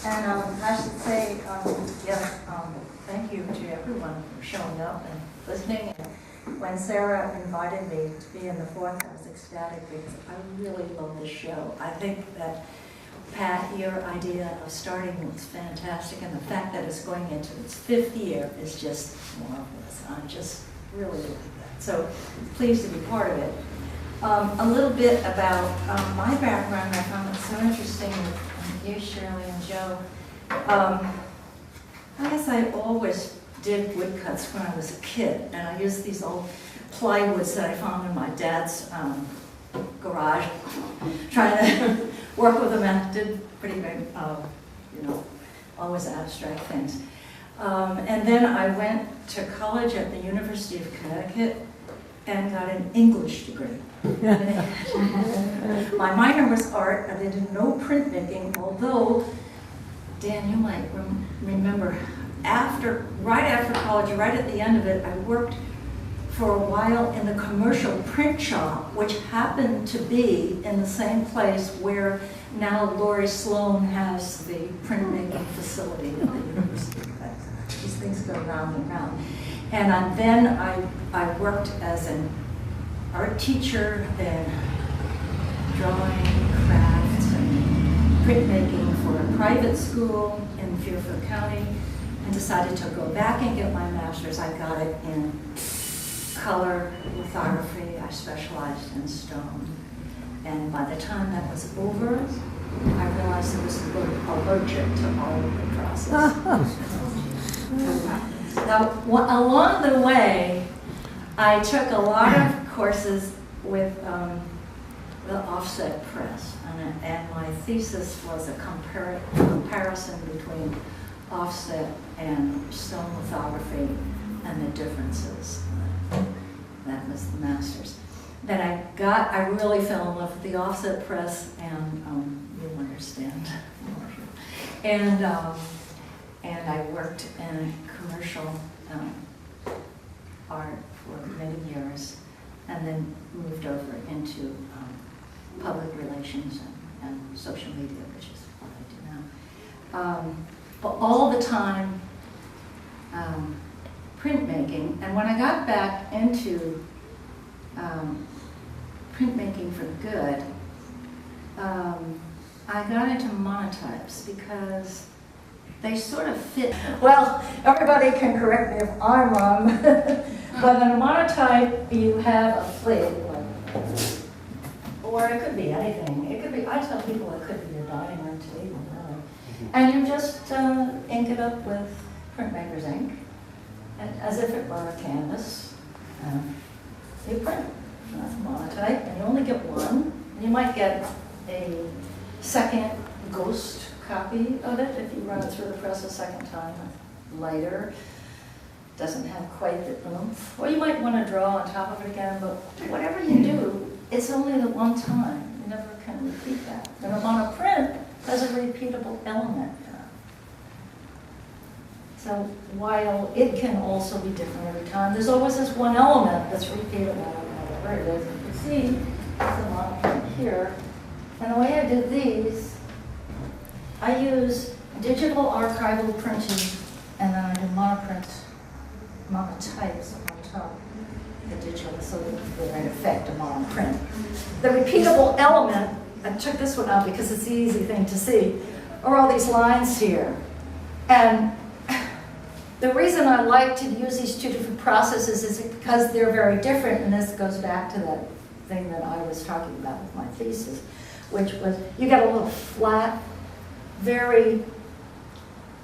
And I should say, thank you to everyone for showing up and listening. And when Sarah invited me to be in the fourth, I was ecstatic because I really love this show. I think that, Pat, your idea of starting was fantastic, and the fact that it's going into its fifth year is just marvelous. I just really like that. So pleased to be part of it. A little bit about my background. I found it so interesting with you, Shirley, and Joe. I guess I always did woodcuts when I was a kid, and I used these old plywoods that I found in my dad's garage, trying to work with them, and did pretty big, always abstract things. And then I went to college at the University of Connecticut and got an English degree. My minor was art, and I did no printmaking, although, Dan, you might remember, right after college, right at the end of it, I worked for a while in the commercial print shop, which happened to be in the same place where now Laurie Sloan has the printmaking facility at the university. These things go round and round. And then I worked as an art teacher in drawing, crafts, and printmaking for a private school in Fairfield County, and decided to go back and get my master's. I got it in color lithography. I specialized in stone. And by the time that was over, I realized I was allergic to all of the process. Now, along the way, I took a lot of courses with the offset press, and my thesis was a comparison between offset and stone lithography and the differences. That was the master's. Then I really fell in love with the offset press, and you'll understand more. And I worked in commercial art for many years, and then moved over into public relations and social media, which is what I do now. But all the time, printmaking. And when I got back into printmaking for good, I got into monotypes because they sort of fit. Well, everybody can correct me if I'm wrong, but in a monotype you have a flake, or it could be anything. It could be, I tell people it could be your dining room table, really. And you just ink it up with printmaker's ink, as if it were a canvas. You print. That's monotype, and you only get one. You might get a second ghost copy of it if you run it through the press a second time. Lighter, doesn't have quite the oomph. Or you might want to draw on top of it again, but whatever you do, it's only the one time. You never can repeat that. And a monoprint has a repeatable element. So while it can also be different every time, there's always this one element that's repeatable. Whatever it is, you can see it's a monoprint here. And the way I did these, I use digital archival printing, and then I do monotypes on top of the digital, so that they're in effect a monoprint. The repeatable element, I took this one out because it's the easy thing to see, are all these lines here. And the reason I like to use these two different processes is because they're very different, and this goes back to that thing that I was talking about with my thesis, which was you get a little flat, very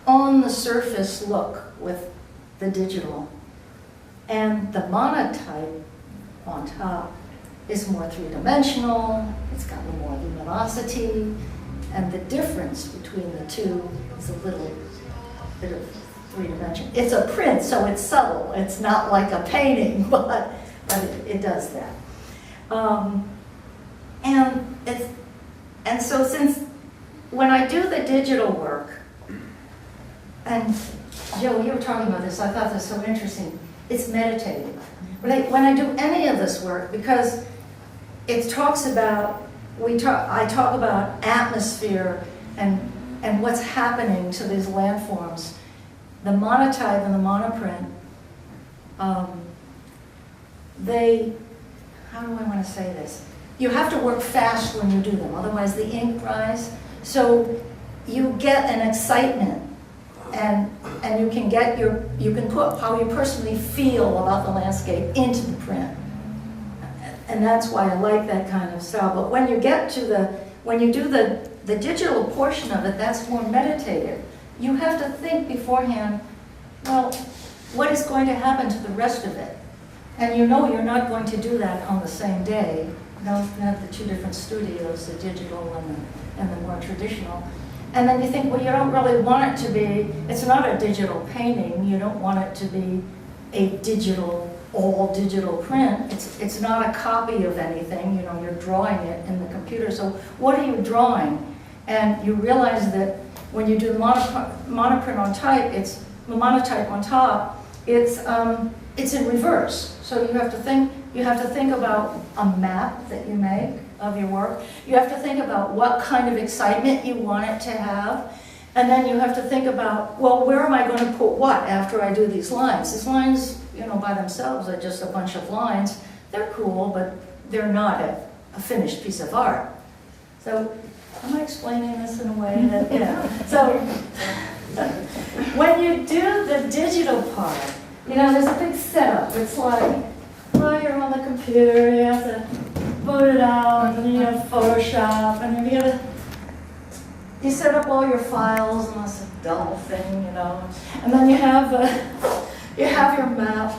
on the surface look with the digital, and the monotype on top is more three-dimensional. It's got a little more luminosity, and the difference between the two is a little bit of three-dimension. It's a print, so it's subtle. It's not like a painting, but it does that. And so since when I do the digital work, and Joe, you were talking about this, I thought this was so interesting. It's meditative. When I do any of this work, because it talks about, I talk about atmosphere and and what's happening to these landforms. The monotype and the monoprint, how do I want to say this? You have to work fast when you do them, otherwise the ink dries. So you get an excitement, and you can put how you personally feel about the landscape into the print. And that's why I like that kind of style. But when you get to when you do the digital portion of it, that's more meditative. You have to think beforehand, well, what is going to happen to the rest of it? And you know you're not going to do that on the same day. You have the two different studios, the digital and the more traditional. And then you think, well, you don't really want it to be, it's not a digital painting. You don't want it to be a all digital print. It's not a copy of anything. You're drawing it in the computer. So what are you drawing? And you realize that when you do the monoprint on type, it's the monotype on top. It's in reverse. So you have to think about a map that you make of your work. You have to think about what kind of excitement you want it to have. And then you have to think about, well, where am I going to put what after I do these lines? These lines, by themselves are just a bunch of lines. They're cool, but they're not a finished piece of art. So, am I explaining this in a way that, So, when you do the digital part, there's a big setup. It's like, well, you're on the computer, you have to put it out, and then you have Photoshop, and then you set up all your files, and that's a dull thing, And then you have your map,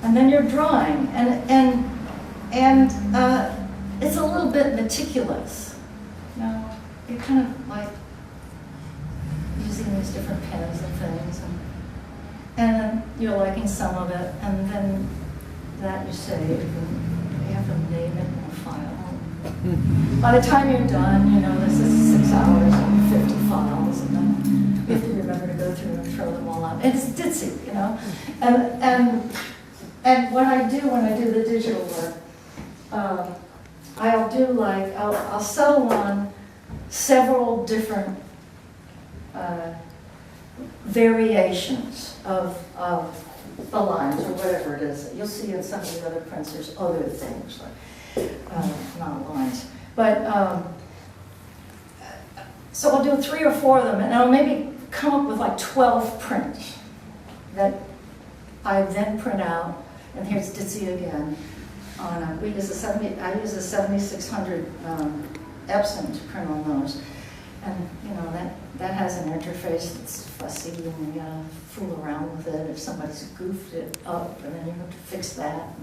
and then you're drawing, and it's a little bit meticulous. You're kind of like using these different pens and things, and you're liking some of it, and then that you save, and you have to name it in a file. By the time you're done, this is 6 hours and 50 files, and then you have to remember to go through and throw them all out. It's ditzy, And what I do when I do the digital work, I'll settle on several different variations of the lines or whatever it is. You'll see in some of the other prints there's other things, like not lines. But so I'll do 3 or 4 of them, and I'll maybe come up with like 12 prints that I then print out. And here's Ditsy again. I use a 7600 Epson to print on those. And that has an interface that's fussy, and you gotta fool around with it if somebody's goofed it up, and then you have to fix that.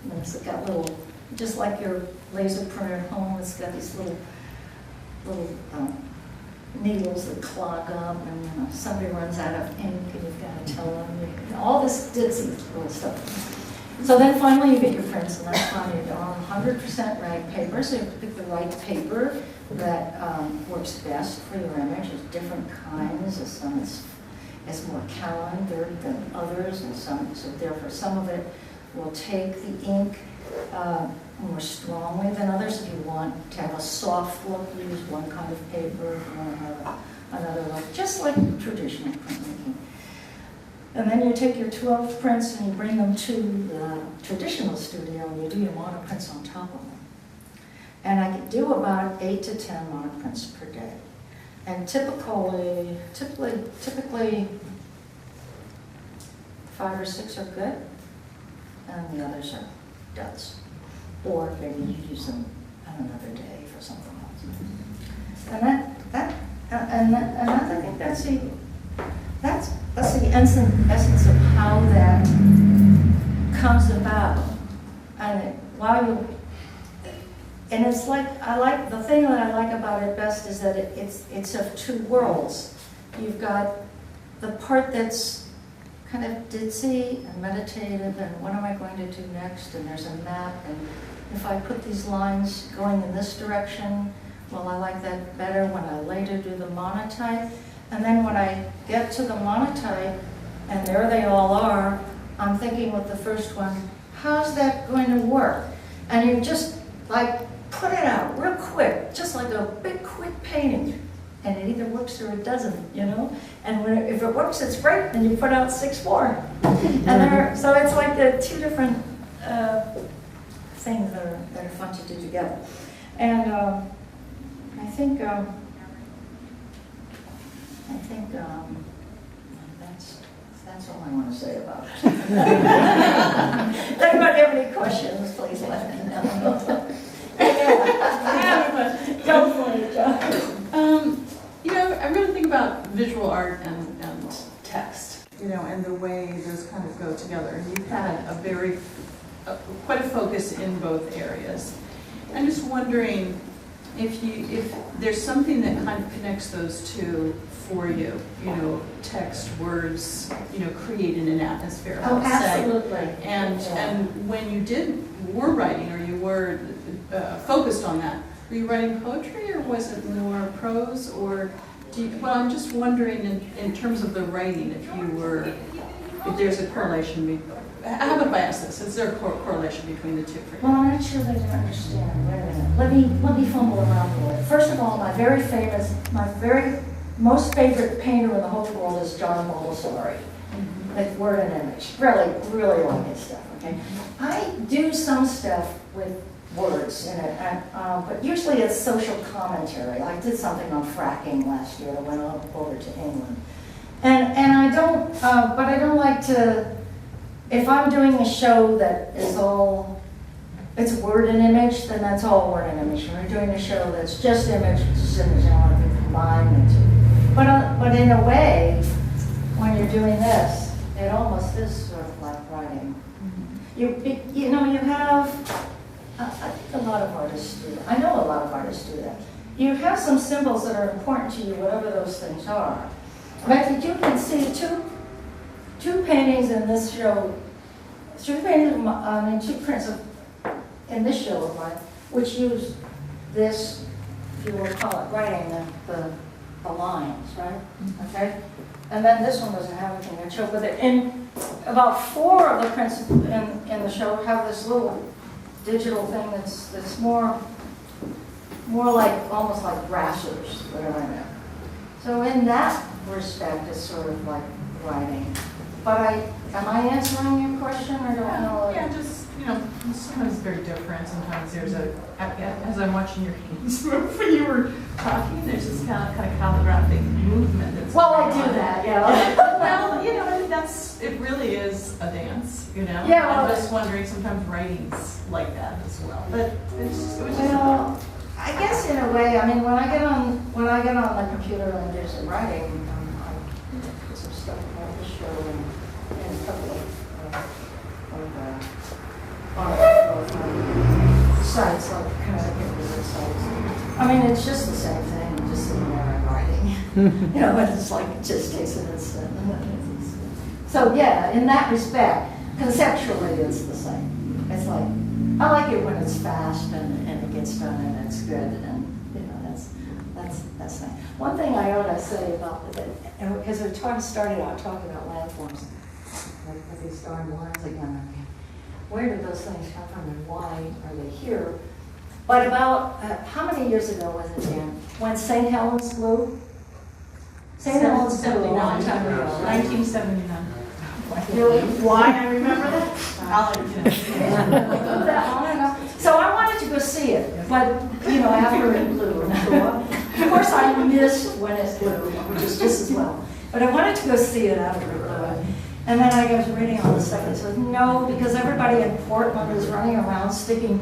And it's got little, just like your laser printer at home, it's got these little needles that clog up, and if somebody runs out of ink, and you've got to tell them. All this ditzy little stuff. So then finally you get your prints, and that's fine. You're on 100% rag paper, so you have to pick the right paper that works best for your image. There's different kinds. Some is more calendared than others, and so therefore some of it will take the ink more strongly than others. If you want to have a soft look, use one kind of paper. If you want to have another look, just like traditional printmaking. And then you take your 12 prints and you bring them to the traditional studio, and you do your monoprints on top of them. And I could do about 8 to 10 monoprints per day. And typically 5 or 6 are good, and the others are duds. Or maybe you use them on another day for something else. And I think that's the essence of how that comes about. And it's like, the thing that I like about it best is that it's of 2 worlds. You've got the part that's kind of ditzy and meditative, and what am I going to do next? And there's a map, and if I put these lines going in this direction, well, I like that better when I later do the monotype. And then when I get to the monotype, and there they all are, I'm thinking with the first one, how's that going to work? And you just like put it out real quick, just like a big quick painting. And it either works or it doesn't, you know? And if it works, it's great, then you put out 6 more. So it's like the 2 different things that are fun to do together. And I think that's all I want to say about it. If anybody have any questions, please let me know. I have a question. Go for it, John. You know, I really think about visual art and text, you know, and the way those kind of go together. And you've had quite a focus in both areas. I'm just wondering if there's something that kind of connects those two for you, you know, text, words, you know, creating an atmosphere. Oh, say. absolutely. And when you were writing, or you were focused on that, were you writing poetry, or was it more prose, or well, I'm just wondering in terms of the writing, if there's a correlation. How about if I ask this? Is there a correlation between the two for you? Well, I'm not sure that you understand. Wait a minute. Let me fumble around a little. First of all, my very most favorite painter in the whole world is John Montessori. Like word and image. Really, really like his stuff. Okay. I do some stuff with words in it, but usually it's social commentary. I did something on fracking last year. I went over to England, and I don't. But I don't like to. If I'm doing a show that is it's word and image, then that's all word and image. If we're doing a show that's just image, I want to combine the two. But in a way, when you're doing this, it almost is sort of like writing. You know, you have, I think a lot of artists do that. I know a lot of artists do that. You have some symbols that are important to you, whatever those things are. But you can see two paintings in this show, 2 prints in this show of mine, which use this, if you will call it writing, the lines, right? Okay? And then this one doesn't have anything to show, but in about 4 of the prints in the show have this little digital thing that's more like, almost like grassers that are in there. So in that respect, it's sort of like writing. But am I answering your question, or don't I know? Yeah, just, you know, sometimes it's very different. Sometimes there's as I'm watching your hands move when you were talking, there's this kind of calligraphic movement that's Well, I do that, yeah. Well, you know, it really is a dance, you know? Yeah, well, I'm just wondering, sometimes writing's like that as well. But it was just well, I guess in a way, I mean, when I get on the computer and do some writing, I put some stuff on the show and a couple of sites, like Connecticut visit sites. I mean, it's just the same thing, just sitting there and writing. You know, but it's like, it just takes an instant. So yeah, in that respect, conceptually it's the same. It's like, I like it when it's fast and it gets done and it's good, and you know, that's nice. One thing I ought to say about it, because we started out talking about landforms, like these darn lines again. Where did those things come from and why are they here? But about, how many years ago was it, Dan, when St. Helens blew? St. Helens blew a long time ago, right? 1979. Why I remember that? I'll let you know. That long enough. So I wanted to go see it, but you know, after it blew. Of course, I missed when it blew, which is just as well. But I wanted to go see it after it blew. And then I was reading all this stuff and said, no, because everybody in Portland was running around sticking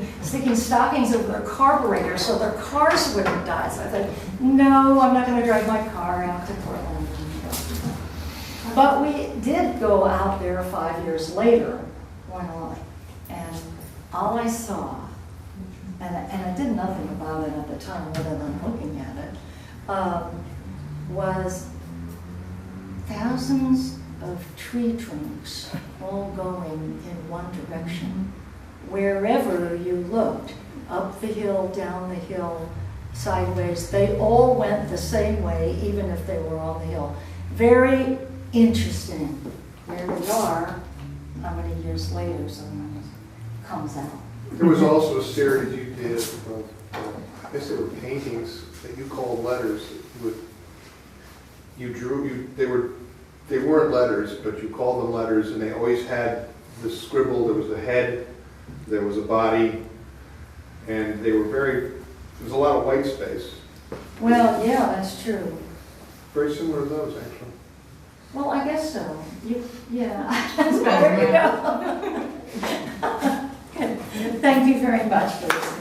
stockings over their carburetors so their cars wouldn't die. So I thought, no, I'm not going to drive my car out to Portland. But we did go out there 5 years later, went on, and all I saw, and I did nothing about it at the time other than looking at it, was thousands of tree trunks all going in one direction. Wherever you looked, up the hill, down the hill, sideways, they all went the same way, even if they were on the hill. Very interesting. There we are, how many years later someone comes out. There was also a series you did of, I guess they were paintings that you called letters that you would they weren't letters, but you called them letters, and they always had the scribble. There was a head, there was a body, and they were there was a lot of white space. Well, yeah, that's true. Very similar to those, actually. Well, I guess so. Yeah. There you go. Good. Thank you very much for this.